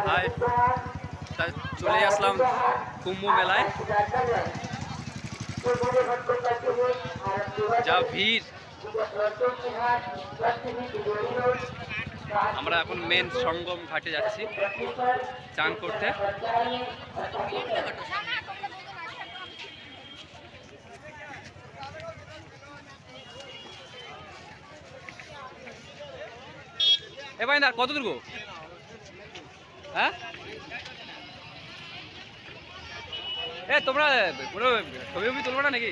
High, চলে আসলাম কুম্ভ মেলায়। যা ভিড়! আমরা এখন মেন সঙ্গম ঘাটে যাচ্ছি চান করতে। এ ভাই না কত দূর গো? হ্যাঁ, এ তোমরা কোনো ছবি তুলবো না নাকি?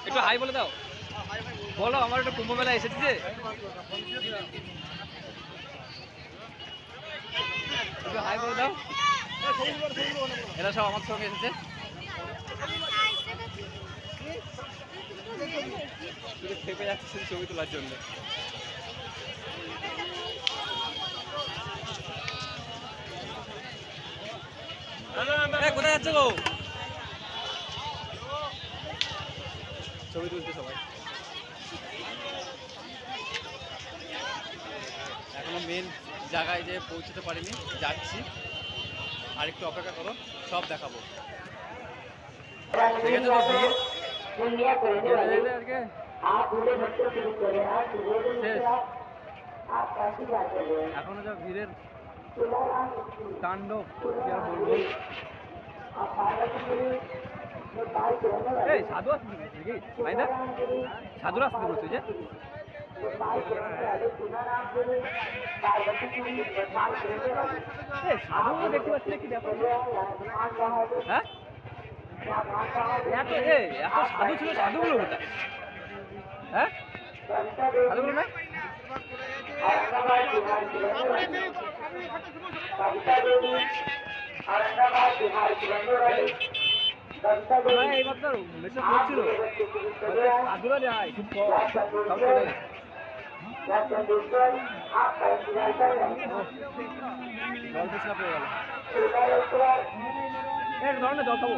একটু হাই বলে দাও। বলো আমার একটা কুম্ভ মেলা এসেছে যে, একটু হাই বলে দাও। এরা সব আমার সঙ্গে এসেছে। শুধু খেপে যাচ্ছে ছবি তোলার জন্য। কোথায় যাচ্ছে গো? ছবি তুলতে সবাই। এখনো মেন জায়গায় যে পৌঁছতে পারিনি, যাচ্ছি। আর একটু অপেক্ষা করো, সব দেখাবো। দেখেছো তো ভিড়? এখনো যা ভিড়ের তাণ্ডব, কি আর বলবো। এই সাধু আসতে নাকি ভাইদা? সাধুরা আসতে বলছো যে? সাধু দেখতে পাচ্ছি না, কি ব্যাপার? হ্যাঁ, এত সাধু ছিল, সাধুগুলো কোথায়? হ্যাঁ, সাধুগুলো নাই? এইবার তো মেসেজ করছিল সাধুরা যায় খুব কম, সব চলে গেছে। জল তৃষ্ণা পেয়ে গেল। এক ধরনের জল খাবো।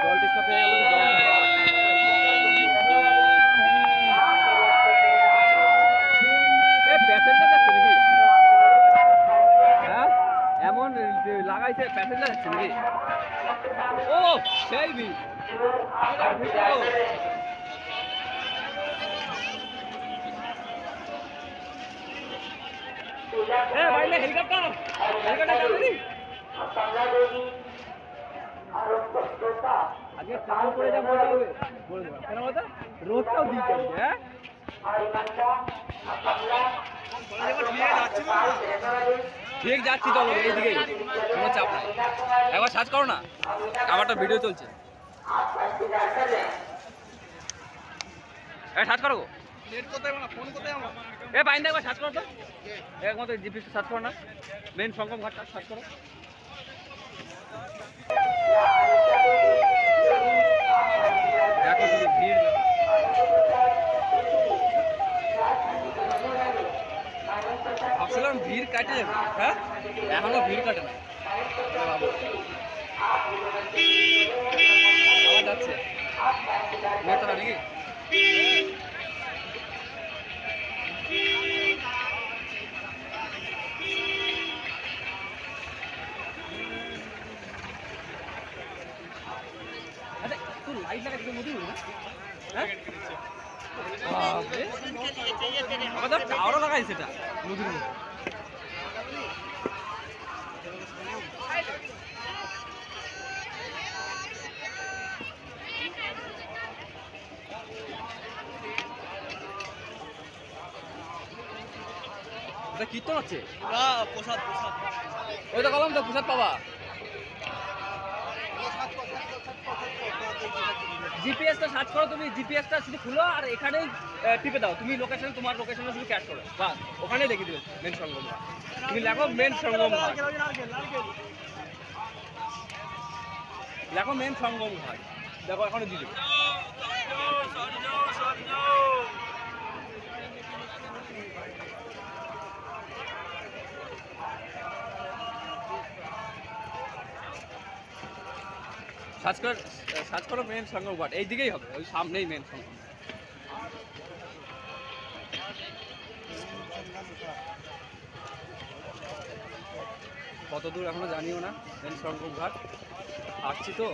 জল তৃষ্ণা পেয়ে গেল। প্যাসেঞ্জার যাচ্ছে নাকি? হ্যাঁ, এমন লাগাইছে প্যাসেঞ্জার যাচ্ছে নাকি? ও সেই ভিড়! হেলিকপ্টার যাবে। আজকে চান করে যা মজা হবে বলবো কেন বলতো, রোদটাও দিতে হবে। হ্যাঁ, ঠিক যাচ্ছি, চলো এইদিকে, কোনো চাপ নাই। একবার সার্চ করো না, আমারটা ভিডিও চলছে। সার্চ করো গো, এ বাইন্দা একবার সার্চ করো তো, একমাত্র জিপিএস সার্চ করো না, মেন সঙ্গম ঘাটটা সার্চ করো। দেখো শুধু ভিড়। ভাবছিলাম ভিড় কাটে যাবে, হ্যাঁ এখনো ভিড় কাটে না। আবার যাচ্ছে নেতারা নাকি? আচ্ছা তুই লাইট লাগা দিকে নদী না? হ্যাঁ, আমাদের টাওয়ারও লাগাইছে এটা নদীর মধ্যে। কীর্তন হচ্ছে, প্রসাদ প্রসাদ, ওই তো কলম তো প্রসাদ পাবা। জিপিএসটা সার্চ করো তুমি, জিপিএসটা শুধু খুলো আর এখানেই টিপে দাও, তুমি লোকেশন, তোমার লোকেশনে শুধু ক্যাচ করো, বাস ওখানেই দেখে দিবে মেন সঙ্গম ঘাট। তুমি লেখো মেন সঙ্গম ঘাট, লেখো মেন সঙ্গম ঘাট, দেখো এখনো দিয়ে দেবে। সার্চ করো মেন সংগম ঘাট, এই দিকেই হবে, ওই সামনেই মেন সংগম। কত দূর এখনো জানিও না, মেন সংগম ঘাট আসছি তো।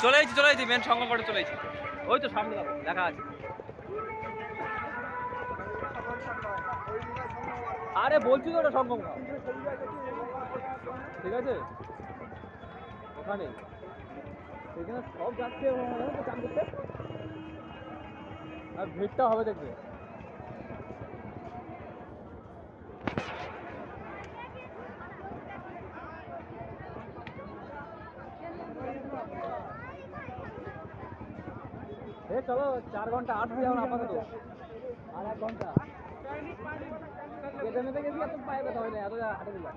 চলে এসেছি মেন সংগম ঘাটে চলে এসেছি, ওই তো সামনে দেখা আছে। আরে বলছি তো ওটা সংগম ঘাট, ঠিক আছে ওখানে, সেখানে সব যাচ্ছে চান করতে, আর ভিড়টা হবে দেখবে। চলো 4 ঘন্টা 8 হয়ে যাবে আপাতত, আর 1 ঘন্টা যেতে মেতে গেছি, এত পায়ে ব্যথা হয় না, এত হাঁটে দিলাম।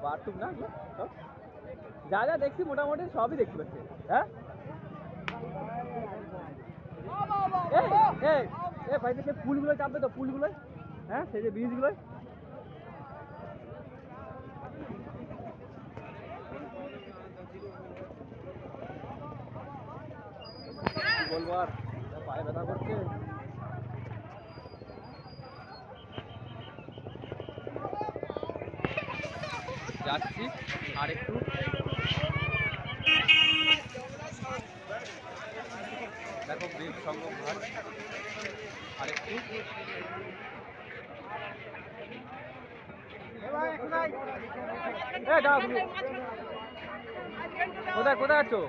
বাথরুম না সব যা যা দেখছি মোটামুটি সবই দেখতে পাচ্ছি। হ্যাঁ ভাই সে পুলগুলো চাপবে তো, পুলগুলো, হ্যাঁ সেই যে ব্রিজগুলো। বলবো আর পায়ে ব্যথা করছে। যাচ্ছি আর একটু, দেখো ব্রিজ সংগম ঘাট আর একটু। কোথায় কোথায় আছো?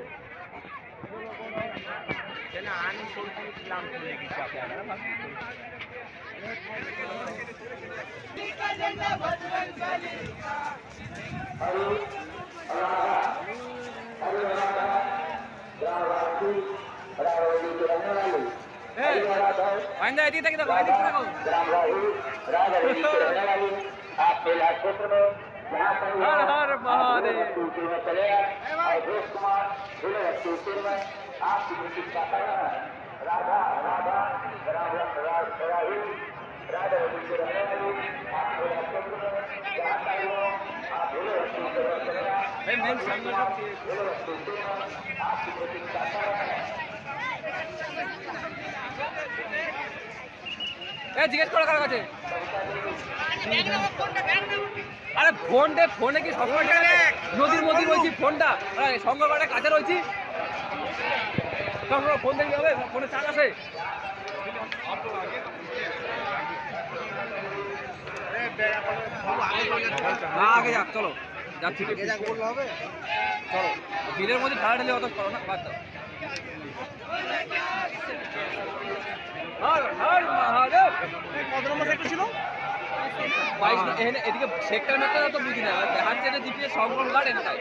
এদিকে দেখো, এদিকে দেখো। हर हर महादेव। জিজ্ঞেস করো কার কাছে। আরে ফোনে কি সবসময় নদীর মধ্যে রয়েছি, ফোনটা সংঘঘাটের কাছে রয়েছি, সবসময় ফোন দেখতে হবে, ফোনে চার্জ আছে। আগে যাক, চলো যাচ্ছি, চলো ভিড়ের মধ্যে ঢালাঢালি অত করো না, বাদ দাও। হর হর মহাদেব। কত নম্বর সেক্টর ছিল? 22। এদিকে সেক্টর মেক্টর তো বুঝি না, দেখাচ্ছে যে জিপিএস সংগ্রহ ঘাট এটাই।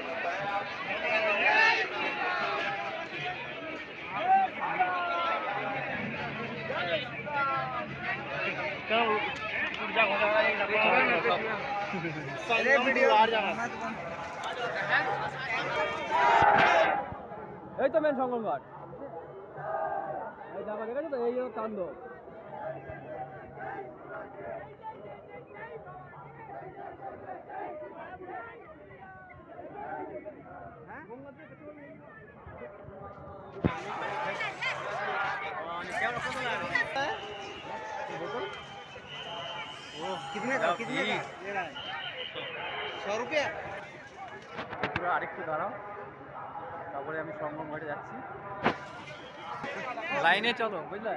এই তো মেন সংগম ঘাট, এই জায়গা দেখেছো তো, এই কান্দ। कितने का 100 रुपया। আরেকটু দাঁড়াও, তারপরে আমি সংগম ঘাটে যাচ্ছি। লাইনে চলো, বুঝলে,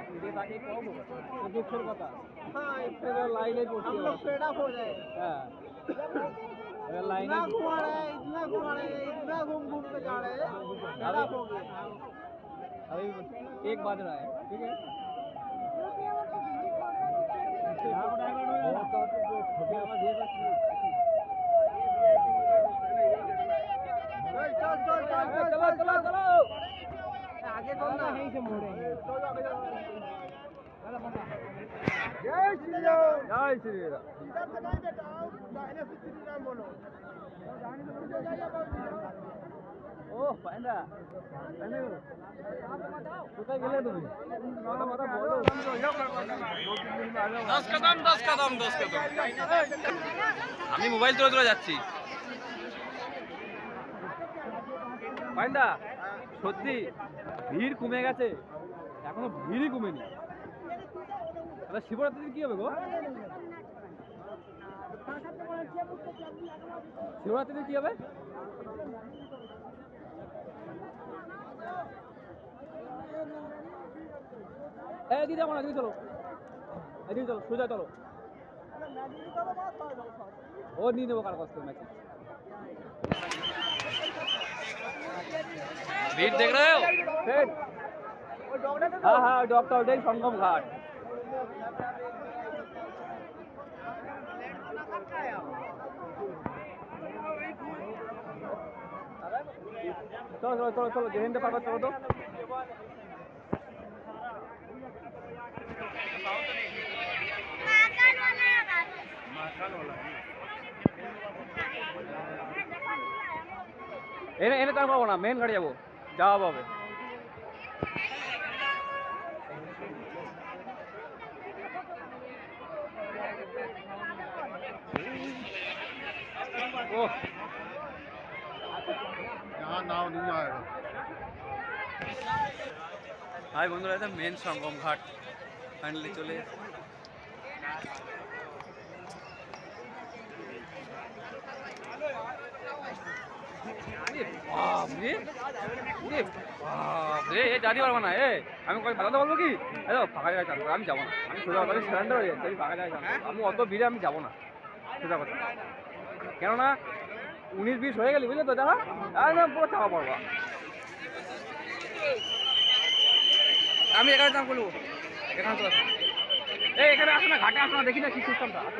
দুঃখের কথা। লাইনে পড়ছি, হ্যাঁ लाइनें घुमा रहे, इतना घुमा रहे, इतना घूम घूम के जा रहे हैं, अभी 1 बज रहा है, ठीक है। चलो चलो चलो आगे तो ना यहीं से मोड़ेंगे। जय श्री राम, जय श्री राम। इधर से नहीं बेटा, दाहिने से श्री राम बोलो। ओह পায়না কোথায় গেলে তুমি বলো 10 কদম 10 কদম 10 কদম আমি মোবাইল তুলে যাচ্ছি পায়না সত্যি ভিড় কমে গেছে এখনো ভিড়ই কমেনি তাহলে শিবরাত্রির কি হবে গো শিবরাত্রির কি হবে এদিকে যাবো না এদিকে চলো সোজা চলো ও নিয়ে নেবো কার কাছ থেকে ম্যাচ भीड़ देख रहे हो हाँ हाँ डॉक्टर उदय संगम घाट चलो चलो चलो चलो जयंत पार्क चलो तो এনে এনে তার পাবো না মেন গাড়ি যাবো যাওয়া পাবে ও यहाँ नाव नहीं आएगा हाय बंधुरा এটা মেন সঙ্গম ঘাট ফাইনালি চলে জানি পারবো না আমি কথা বলবো কি ফাঁকা জায়গায় চান আমি যাবো না আমি সোজা কথা সিলিন্ডার হয়ে যাচ্ছি আমি ফাঁকা জায়গায় চান আমি অত ভিড়ে আমি যাবো না সোজা কথা কেননা 19-20 হয়ে গেলি বুঝলে তো দেখা একদম পুরো চাপা পড়বো আমি এখানে চান করবো এখানে চলে আসো এখানে আসো না ঘাটে আসো না দেখি না কি সিস্টেমটা আসো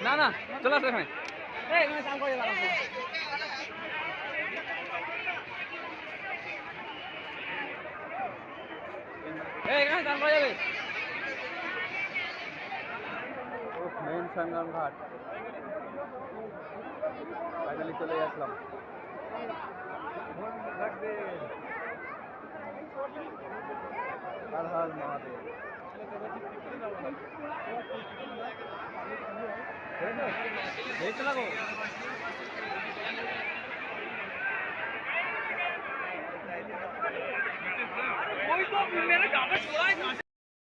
না না চলে আসো এখানে এখানে চান করে এখানে চান করা যাবে মেন সঙ্গম ঘাট ফাইনালি চলে আসলাম हर हर महादेव देख लगो कोई तो मेरे कागज